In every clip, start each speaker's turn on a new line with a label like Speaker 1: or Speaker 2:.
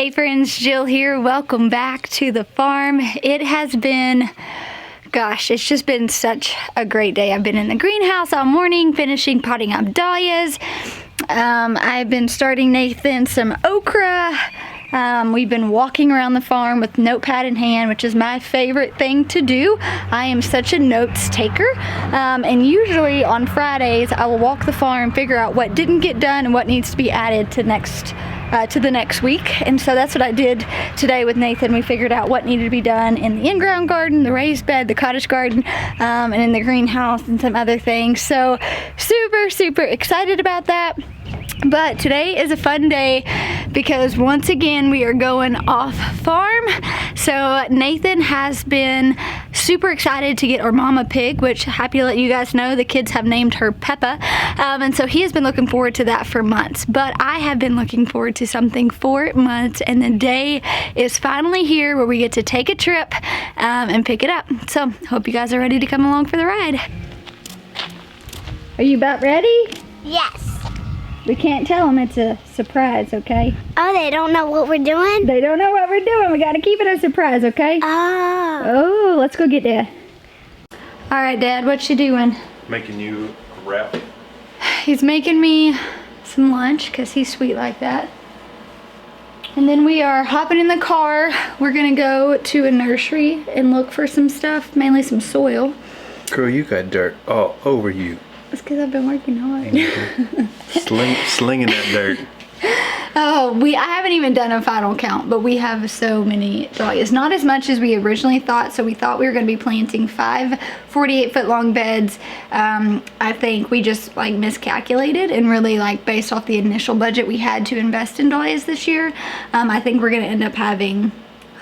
Speaker 1: Hey friends, Jill here. Welcome back to the farm. It has been, gosh, it's just been such a great day. I've been in the greenhouse all morning, finishing potting up dahlias. I've been starting Nathan some okra. We've been walking around the farm with notepad in hand, which is my favorite thing to do. I am such a notes taker, and usually on Fridays I will walk the farm, figure out what didn't get done and what needs to be added to the next week. And so that's what I did today with Nathan. We figured out what needed to be done in the in-ground garden, the raised bed, the cottage garden, and in the greenhouse and some other things. So super excited about that. But today is a fun day because once again we are going off farm. So Nathan has been super excited to get our mama pig, which happy to let you guys know the kids have named her Peppa. And so he has been looking forward to that for months. But I have been looking forward to something for months, and the day is finally here where we get to take a trip and pick it up. So hope you guys are ready to come along for the ride. Are you about ready?
Speaker 2: Yes.
Speaker 1: We can't tell them it's a surprise, okay?
Speaker 2: Oh, they don't know what we're doing?
Speaker 1: They don't know what we're doing. We gotta keep it a surprise, okay? Oh, let's go get Dad. All right, Dad, what you doing?
Speaker 3: Making you a wrap.
Speaker 1: He's making me some lunch because he's sweet like that. And then we are hopping in the car. We're gonna go to a nursery and look for some stuff, mainly some soil.
Speaker 3: Girl, you got dirt all over you.
Speaker 1: It's because I've been working hard.
Speaker 3: Slinging that dirt.
Speaker 1: Oh, I haven't even done a final count, but we have so many dahlias. Not as much as we originally thought, so we thought we were going to be planting 5 48-foot long beds. I think we just like miscalculated, and really like based off the initial budget we had to invest in dahlias this year, I think we're going to end up having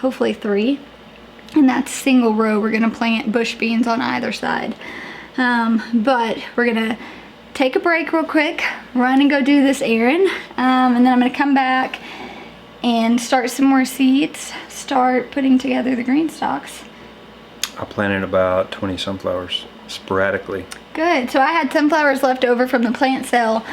Speaker 1: hopefully 3. And that's single row. We're going to plant bush beans on either side. But we're gonna take a break real quick, run and go do this errand, and then I'm gonna come back and start some more seeds, start putting together the green stalks.
Speaker 3: I planted about 20 sunflowers sporadically.
Speaker 1: Good. So I had sunflowers left over from the plant sale,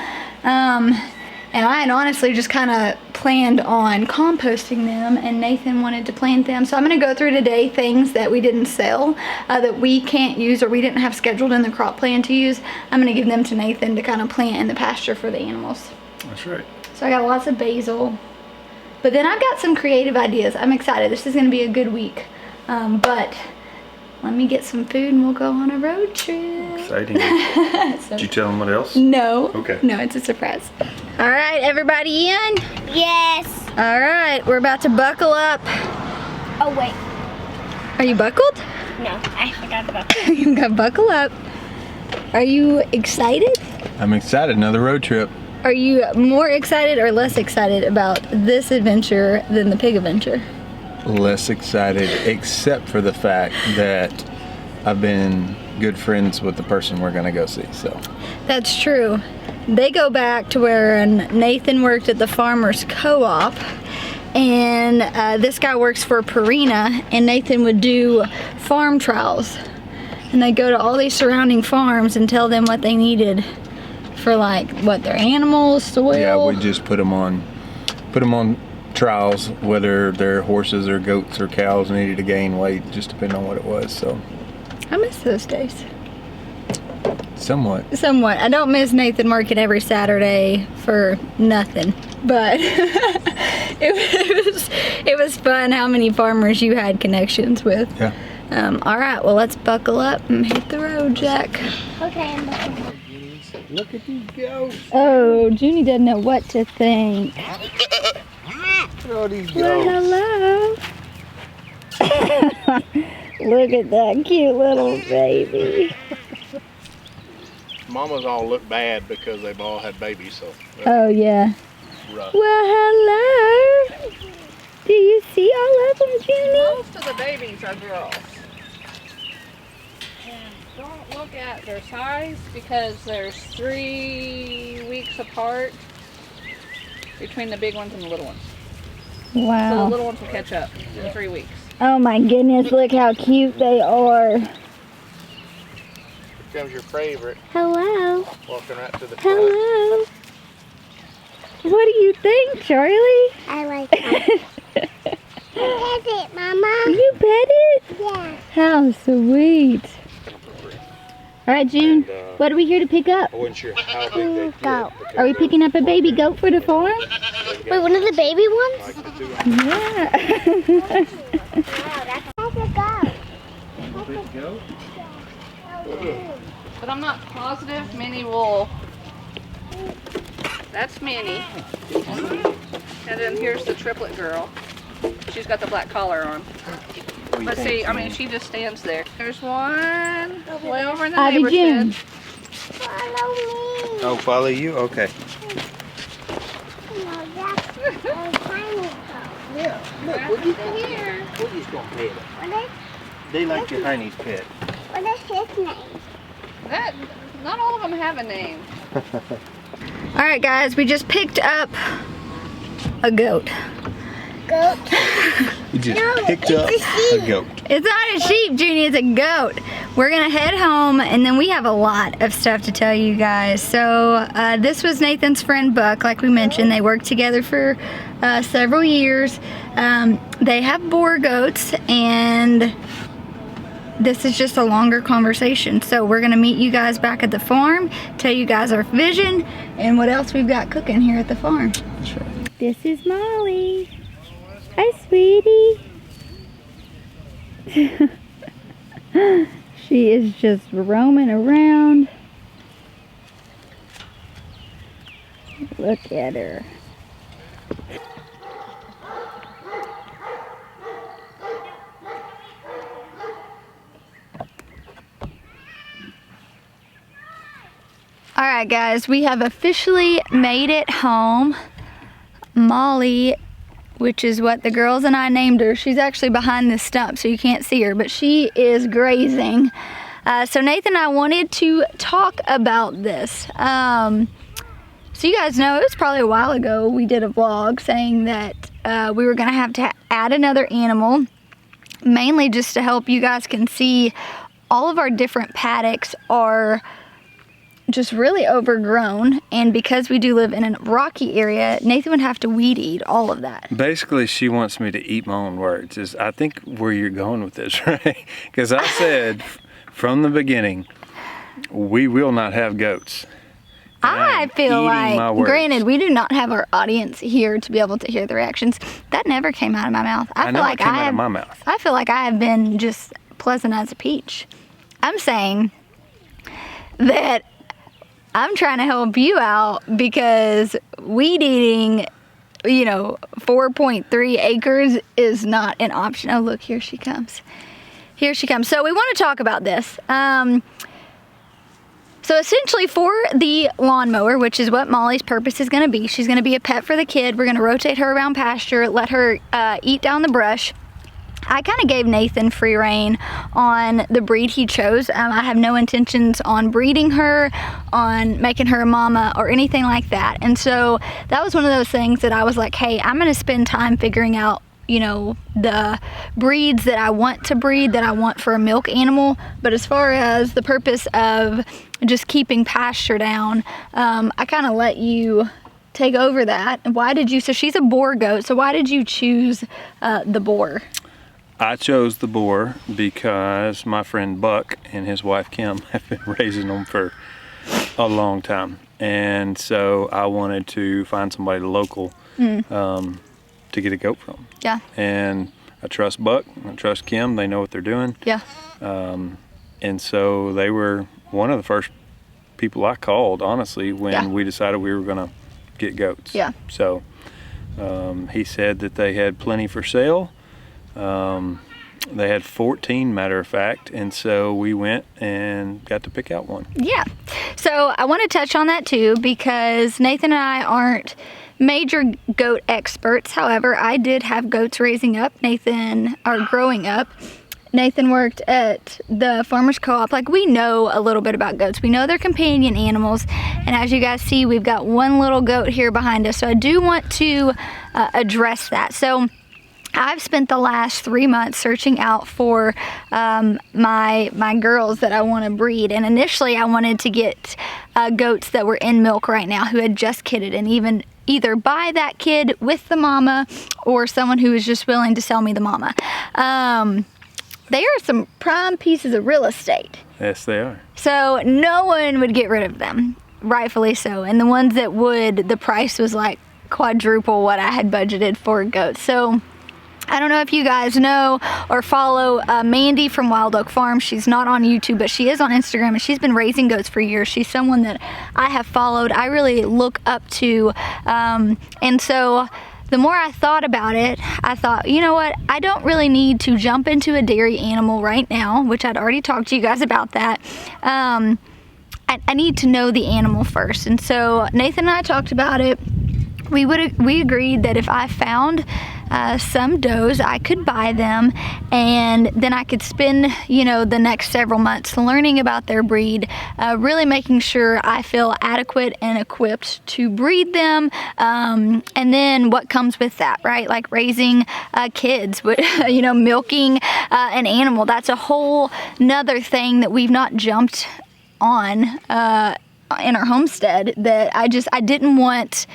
Speaker 1: and I had honestly just kind of planned on composting them, and Nathan wanted to plant them. So I'm going to go through today things that we didn't sell, that we can't use or we didn't have scheduled in the crop plan to use. I'm going to give them to Nathan to kind of plant in the pasture for the animals.
Speaker 3: That's right.
Speaker 1: So I got lots of basil. But then I've got some creative ideas. I'm excited. This is going to be a good week. But let me get some food and we'll go on a road trip.
Speaker 3: Exciting. Did you tell them what else?
Speaker 1: No.
Speaker 3: Okay.
Speaker 1: No, it's a surprise. All right, everybody in?
Speaker 2: Yes.
Speaker 1: All right, we're about to buckle up.
Speaker 2: Oh, wait.
Speaker 1: Are you buckled?
Speaker 2: No, I forgot about that.
Speaker 1: You got buckle up. Are you excited?
Speaker 3: I'm excited. Another road trip.
Speaker 1: Are you more excited or less excited about this adventure than the pig adventure?
Speaker 3: Less excited, except for the fact that I've been good friends with the person we're gonna go see, so.
Speaker 1: That's true. They go back to where Nathan worked at the Farmers Co-op, and this guy works for Purina, and Nathan would do farm trials. And they go to all these surrounding farms and tell them what they needed for like, what, their animals, soil?
Speaker 3: Yeah, we just put them on trials, whether their horses or goats or cows needed to gain weight, just depending on what it was, so.
Speaker 1: I miss those days.
Speaker 3: Somewhat.
Speaker 1: I don't miss Nathan working every Saturday for nothing, but it was fun how many farmers you had connections with.
Speaker 3: Yeah.
Speaker 1: All right, well, let's buckle up and hit the road, Jack.
Speaker 2: Okay, I'm looking.
Speaker 3: Look at these goats.
Speaker 1: Oh, Junie doesn't know what to think.
Speaker 3: Look at all these goats.
Speaker 1: Well, hello. Look at that cute little baby.
Speaker 4: Mamas all look bad because they've all had babies, so.
Speaker 1: Oh, yeah.
Speaker 4: Rough.
Speaker 1: Well, hello. Do you see all of them, Junie?
Speaker 5: Most of the babies are girls. And don't look at their size because there's 3 weeks apart between the big ones and the little ones.
Speaker 1: Wow.
Speaker 5: So the little ones will catch up in 3 weeks.
Speaker 1: Oh my goodness, look how cute they are.
Speaker 4: Here comes your favorite,
Speaker 1: Hello.
Speaker 4: walking right to the front.
Speaker 1: Hello. What do you think, Charlie?
Speaker 2: I like that. Pet it, Mama.
Speaker 1: You pet it?
Speaker 2: Yeah.
Speaker 1: How sweet. All right, June, what are we here to pick up?
Speaker 4: I wasn't sure how big they get.
Speaker 2: Goat.
Speaker 1: Are we picking up a baby goat for the farm?
Speaker 2: Wait, one of the baby ones?
Speaker 4: Like the two
Speaker 1: Yeah.
Speaker 2: That's a goat.
Speaker 4: big goat.
Speaker 5: But I'm not positive Minnie will. That's Minnie. And then here's the triplet girl. She's got the black collar on. But see, I mean, she just stands there. There's one way over in the
Speaker 1: Ivy June.
Speaker 5: neighborhood.
Speaker 2: Follow me.
Speaker 3: Oh, follow you? Okay.
Speaker 2: No, that's a tiny goat.
Speaker 4: Yeah. Look, Woodie's gonna pet it. They like your Heine's pet.
Speaker 2: What is his name?
Speaker 5: That, not all of them have a name.
Speaker 1: All right, guys, we just picked up a goat.
Speaker 2: Goat.
Speaker 3: You just
Speaker 2: No,
Speaker 3: picked
Speaker 2: it's
Speaker 3: up
Speaker 2: a sheep.
Speaker 3: a goat.
Speaker 1: It's not a sheep, Junie, it's a goat. We're gonna head home and then we have a lot of stuff to tell you guys. So this was Nathan's friend Buck, like we mentioned. They worked together for several years. They have boar goats and this is just a longer conversation. So we're gonna meet you guys back at the farm, tell you guys our vision and what else we've got cooking here at the farm.
Speaker 3: That's right.
Speaker 1: This is Molly. Hi, sweetie. She is just roaming around. Look at her. All right, guys, we have officially made it home. Molly, which is what the girls and I named her. She's actually behind this stump, so you can't see her, but she is grazing. So Nathan and I wanted to talk about this. So you guys know, it was probably a while ago, we did a vlog saying that we were gonna have to add another animal, mainly just to help you guys can see all of our different paddocks are just really overgrown, and because we do live in a rocky area, Nathan would have to weed eat all of that.
Speaker 3: Basically, she wants me to eat my own words. Is I think where you're going with this, right? Because I said from the beginning, we will not have goats. And
Speaker 1: I
Speaker 3: am
Speaker 1: feel
Speaker 3: eating my
Speaker 1: like,
Speaker 3: words.
Speaker 1: granted, we do not have our audience here to be able to hear the reactions. That never came out of my mouth.
Speaker 3: I know it came out of my mouth.
Speaker 1: I feel like I have been just pleasant as a peach. I'm saying that I'm trying to help you out because weed eating, 4.3 acres is not an option. Oh, look, here she comes. Here she comes. So we want to talk about this. So essentially for the lawnmower, which is what Molly's purpose is going to be, she's going to be a pet for the kid. We're going to rotate her around pasture, let her eat down the brush. I kind of gave Nathan free rein on the breed he chose. I have no intentions on breeding her, on making her a mama, or anything like that. And so that was one of those things that I was like, hey, I'm going to spend time figuring out, the breeds that I want to breed, that I want for a milk animal. But as far as the purpose of just keeping pasture down, I kind of let you take over that. So she's a boar goat, so why did you choose the boar?
Speaker 3: I chose the boar because my friend Buck and his wife Kim have been raising them for a long time. And so I wanted to find somebody local to get a goat from.
Speaker 1: Yeah.
Speaker 3: And I trust Buck, I trust Kim, they know what they're doing.
Speaker 1: Yeah.
Speaker 3: And so they were one of the first people I called, honestly, when we decided we were gonna get goats.
Speaker 1: Yeah.
Speaker 3: So he said that they had plenty for sale. They had 14, matter of fact, and so we went and got to pick out one.
Speaker 1: Yeah. So I want to touch on that too because Nathan and I aren't major goat experts. However, I did have goats growing up. Nathan worked at the farmer's co-op. Like, we know a little bit about goats. We know they're companion animals. And as you guys see, we've got one little goat here behind us. So I do want to address that. So I've spent the last 3 months searching out for my girls that I want to breed. And initially I wanted to get goats that were in milk right now who had just kidded. And even either buy that kid with the mama or someone who is just willing to sell me the mama. They are some prime pieces of real estate.
Speaker 3: Yes, they are.
Speaker 1: So no one would get rid of them, rightfully so. And the ones that would, the price was like quadruple what I had budgeted for goats. So I don't know if you guys know or follow Mandy from Wild Oak Farm. She's not on YouTube, but she is on Instagram, and she's been raising goats for years. She's someone that I have followed, I really look up to. And so the more I thought about it, I thought, you know what, I don't really need to jump into a dairy animal right now, which I'd already talked to you guys about that. I need to know the animal first. And so Nathan and I talked about it. We agreed that if I found some does, I could buy them, and then I could spend, the next several months learning about their breed, really making sure I feel adequate and equipped to breed them, and then what comes with that, right? Like raising kids, milking an animal. That's a whole nother thing that we've not jumped on in our homestead, that I didn't want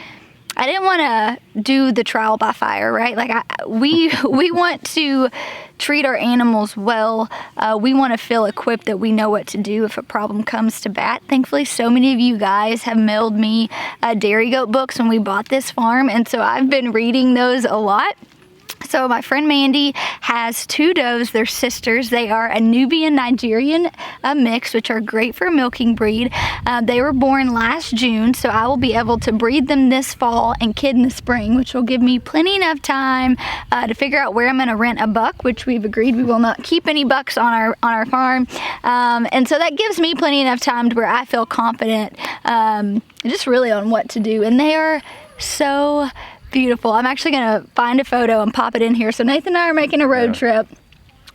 Speaker 1: to do the trial by fire, right? Like we want to treat our animals well. We want to feel equipped that we know what to do if a problem comes to bat. Thankfully, so many of you guys have mailed me dairy goat books when we bought this farm, and so I've been reading those a lot. So my friend Mandy has 2 does. They're sisters. They are a Nubian-Nigerian mix, which are great for a milking breed. They were born last June, so I will be able to breed them this fall and kid in the spring, which will give me plenty enough time to figure out where I'm going to rent a buck, which we've agreed we will not keep any bucks on our farm. And so that gives me plenty enough time to where I feel confident just really on what to do. And they are so beautiful. I'm actually going to find a photo and pop it in here. So Nathan and I are making a road trip.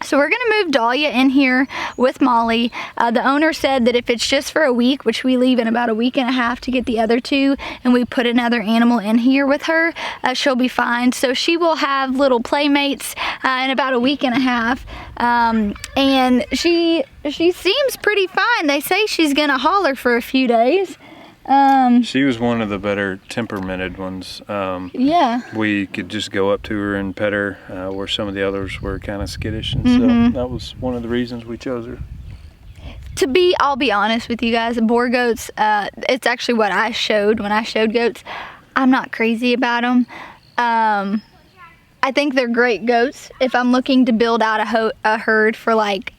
Speaker 1: So we're going to move Dahlia in here with Molly. The owner said that if it's just for a week, which we leave in about a week and a half to get the other 2, and we put another animal in here with her, she'll be fine. So she will have little playmates in about a week and a half. And she seems pretty fine. They say she's going to holler for a few days.
Speaker 3: She was one of the better temperamented ones.
Speaker 1: Yeah.
Speaker 3: We could just go up to her and pet her, where some of the others were kind of skittish, and so that was one of the reasons we chose her.
Speaker 1: I'll be honest with you guys, boar goats, it's actually what I showed when I showed goats. I'm not crazy about them. I think they're great goats. If I'm looking to build out a herd for like,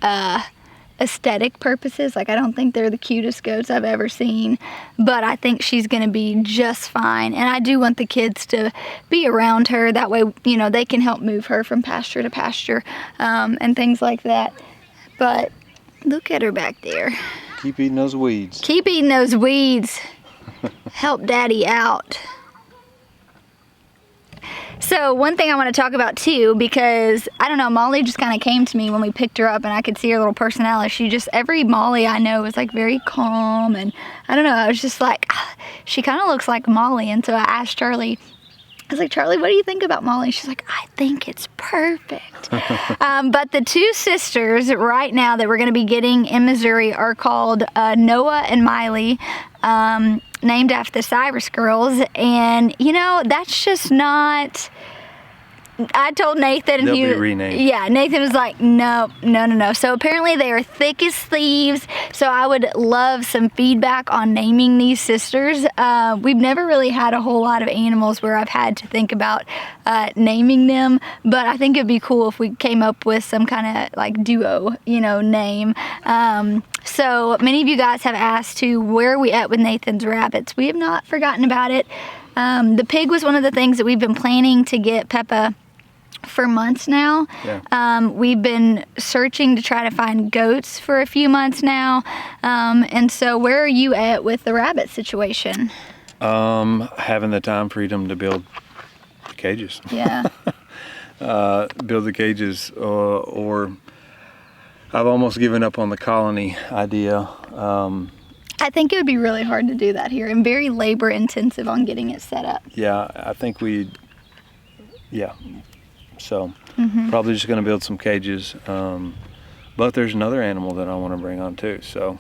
Speaker 1: aesthetic purposes, like I don't think they're the cutest goats I've ever seen, but I think she's gonna be just fine. And I do want the kids to be around her, that way they can help move her from pasture to pasture, and things like that. But look at her back there.
Speaker 3: Keep eating those weeds.
Speaker 1: Keep eating those weeds. Help daddy out. So one thing I want to talk about too, because I don't know, Molly just kind of came to me when we picked her up, and I could see her little personality. Every Molly I know is like very calm, and I don't know, I was just like, she kind of looks like Molly. And so I asked Charlie, I was like, Charlie, what do you think about Molly? She's like, I think it's perfect. But the 2 sisters right now that we're going to be getting in Missouri are called Noah and Miley, named after the Cyrus girls. And, that's just not... I told Nathan,
Speaker 3: they'll be renamed.
Speaker 1: Yeah, Nathan was like, no. So apparently they are thick as thieves. So I would love some feedback on naming these sisters. We've never really had a whole lot of animals where I've had to think about naming them, but I think it'd be cool if we came up with some kind of like duo, name. So many of you guys have asked where are we at with Nathan's rabbits. We have not forgotten about it. The pig was one of the things that we've been planning to get Peppa for months now. Yeah. We've been searching to try to find goats for a few months now. And so where are you at with the rabbit situation?
Speaker 3: Having the time freedom to build cages.
Speaker 1: Yeah.
Speaker 3: Build the cages, or I've almost given up on the colony idea.
Speaker 1: I think it would be really hard to do that here, and very labor intensive on getting it set up.
Speaker 3: Yeah, I think so probably just going to build some cages, but there's another animal that I want to bring on too. So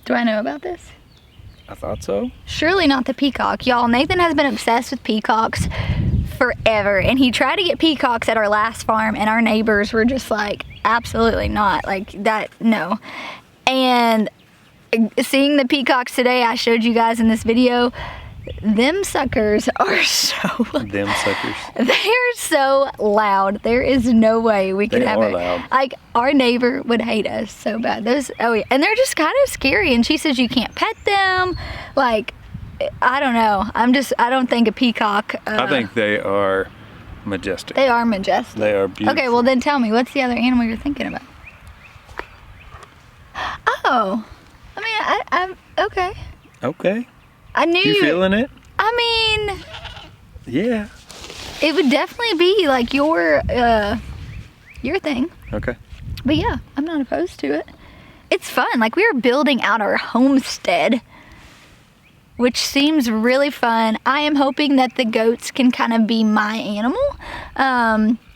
Speaker 1: do I know about this?
Speaker 3: I thought so.
Speaker 1: Surely not the peacock. Y'all, Nathan has been obsessed with peacocks forever. And he tried to get peacocks at our last farm, and our neighbors were just like, absolutely not. Like, that, no. And seeing the peacocks today, I showed you guys in this video, them suckers are so...
Speaker 3: Them suckers.
Speaker 1: They're so loud. There is no way we can have it.
Speaker 3: Loud.
Speaker 1: Like, our neighbor would hate us so bad. Those, oh yeah, and they're just kind of scary. And she says you can't pet them. Like, I don't know. I don't think a peacock.
Speaker 3: I think they are majestic.
Speaker 1: They are majestic.
Speaker 3: They are beautiful.
Speaker 1: Okay, well then tell me, what's the other animal you're thinking about? Oh, I mean, I'm okay.
Speaker 3: Okay.
Speaker 1: I knew
Speaker 3: You feeling it?
Speaker 1: I mean,
Speaker 3: Yeah.
Speaker 1: it would definitely be like your thing.
Speaker 3: Okay.
Speaker 1: But yeah, I'm not opposed to it. It's fun. Like, we are building out our homestead, which seems really fun. I am hoping that the goats can kind of be my animal.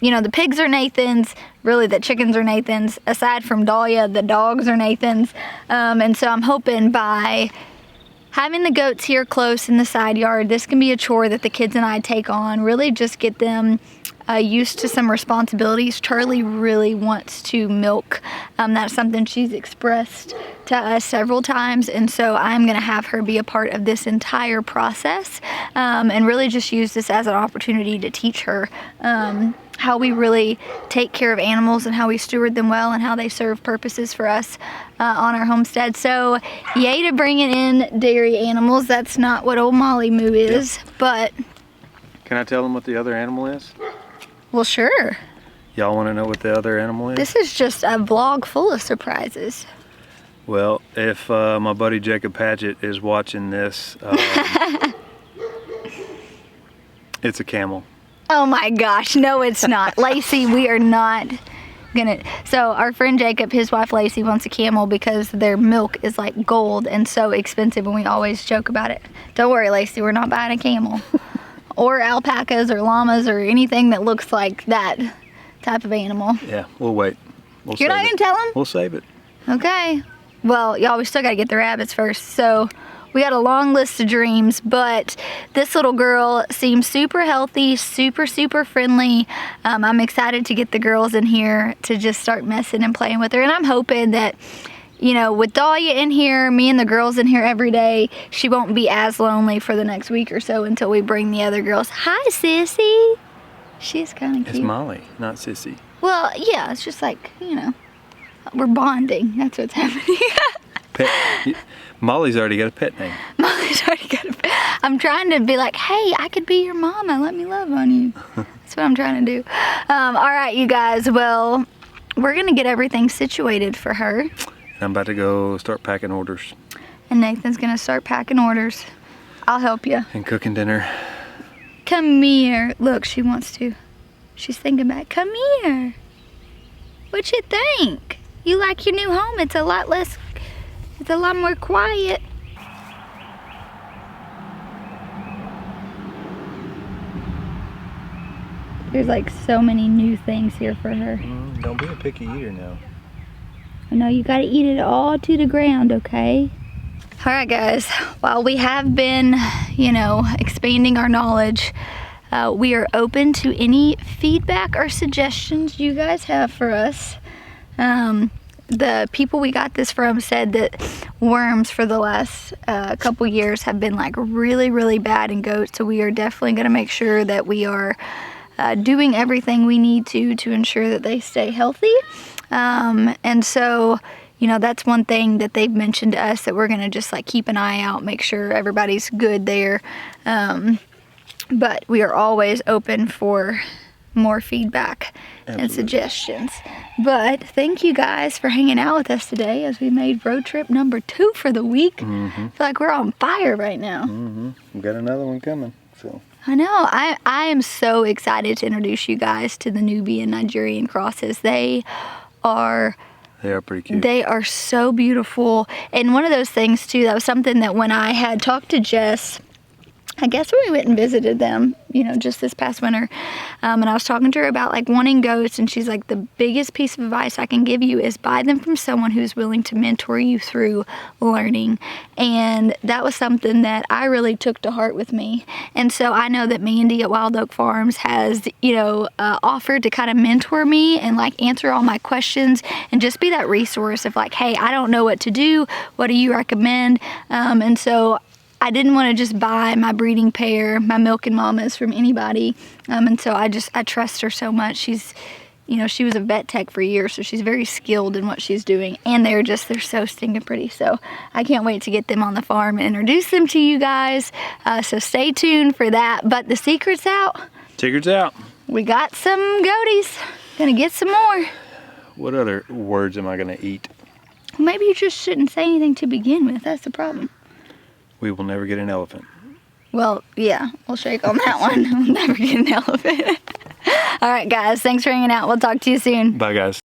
Speaker 1: You know, the pigs are Nathan's. Really, the chickens are Nathan's. Aside from Dahlia, the dogs are Nathan's. And so I'm hoping by having the goats here close in the side yard, this can be a chore that the kids and I take on. Really just get them used to some responsibilities. Charlie really wants to milk. That's something she's expressed to us several times, and so I'm gonna have her be a part of this entire process, and really just use this as an opportunity to teach her how we really take care of animals and how we steward them well and how they serve purposes for us on our homestead. So yay to bringing in dairy animals. That's not what old Molly Moo is, but
Speaker 3: Can I tell them what the other animal is?
Speaker 1: well, sure.
Speaker 3: Y'all want to know what the other animal is?
Speaker 1: This is just a vlog full of surprises.
Speaker 3: Well, if my buddy Jacob Padgett is watching this, it's a camel.
Speaker 1: Oh my gosh, no it's not. Lacey, we are not gonna... So our friend Jacob, his wife Lacey, wants a camel because their milk is like gold and so expensive, and we always joke about it. Don't worry, Lacey, we're not buying a camel. Or alpacas or llamas or anything that looks like that type of animal.
Speaker 3: Yeah, we'll wait.
Speaker 1: You're not gonna tell him?
Speaker 3: We'll save it.
Speaker 1: Okay. Well, y'all, we still gotta get the rabbits first. So we got a long list of dreams, but this little girl seems super healthy, super friendly. I'm excited to get the girls in here to just start messing and playing with her. And I'm hoping that, you know, with Dahlia in here, me and the girls in here every day, she won't be as lonely for the next week or so until we bring the other girls. Hi, Sissy. She's kind of cute.
Speaker 3: It's Molly, not Sissy.
Speaker 1: Well, yeah, it's just like, you know, we're bonding. That's what's happening.
Speaker 3: Pet. Molly's already got a pet name.
Speaker 1: Molly's already got a pet. I'm trying to be like, hey, I could be your mama. Let me love on you. That's what I'm trying to do. All right, you guys. Well, we're going to get everything situated for her.
Speaker 3: And I'm about to go start packing orders.
Speaker 1: And Nathan's going to start packing orders. I'll help you.
Speaker 3: And cooking dinner.
Speaker 1: Come here. Look, she wants to. She's thinking back. Come here. What you think? You like your new home? It's a lot less, it's a lot more quiet. There's like so many new things here for her.
Speaker 3: Don't be a picky eater now.
Speaker 1: I know, you gotta eat it all to the ground, okay? All right, guys, while we have been, you know, expanding our knowledge, we are open to any feedback or suggestions you guys have for us. The people we got this from said that worms for the last couple years have been like really bad in goats, so we are definitely gonna make sure that we are doing everything we need to ensure that they stay healthy. And so, you know, that's one thing that they've mentioned to us, that we're gonna just like keep an eye out, make sure everybody's good there. But we are always open for more feedback and suggestions. But thank you guys for hanging out with us today as we made road trip number 2 for the week. I feel like we're on fire right now.
Speaker 3: We got another one coming. So
Speaker 1: I know. I am so excited to introduce you guys to the Nubian Nigerian crosses. They are
Speaker 3: pretty cute.
Speaker 1: They are so beautiful. And one of those things too, that was something that when I had talked to Jess I guess we went and visited them, you know, just this past winter. And I was talking to her about like wanting goats, and she's like, the biggest piece of advice I can give you is buy them from someone who's willing to mentor you through learning. And that was something that I really took to heart with me. And so I know that Mandy at Wild Oak Farms has, you know, offered to kind of mentor me and like answer all my questions and just be that resource of like, hey, I don't know what to do. What do you recommend? And so I didn't want to just buy my breeding pair, my milking mamas from anybody. And so I trust her so much. She's, you know, she was a vet tech for years, so she's very skilled in what she's doing. And they're so stinking pretty. So I can't wait to get them on the farm and introduce them to you guys. So stay tuned for that. But the secret's out.
Speaker 3: Secret's out.
Speaker 1: We got some goaties. Gonna get some more.
Speaker 3: What other words am I gonna eat?
Speaker 1: Maybe you just shouldn't say anything to begin with. That's the problem.
Speaker 3: We will never get an elephant.
Speaker 1: Well, yeah, we'll shake on that one. We'll never get an elephant. All right, guys, thanks for hanging out. We'll talk to you soon.
Speaker 3: Bye, guys.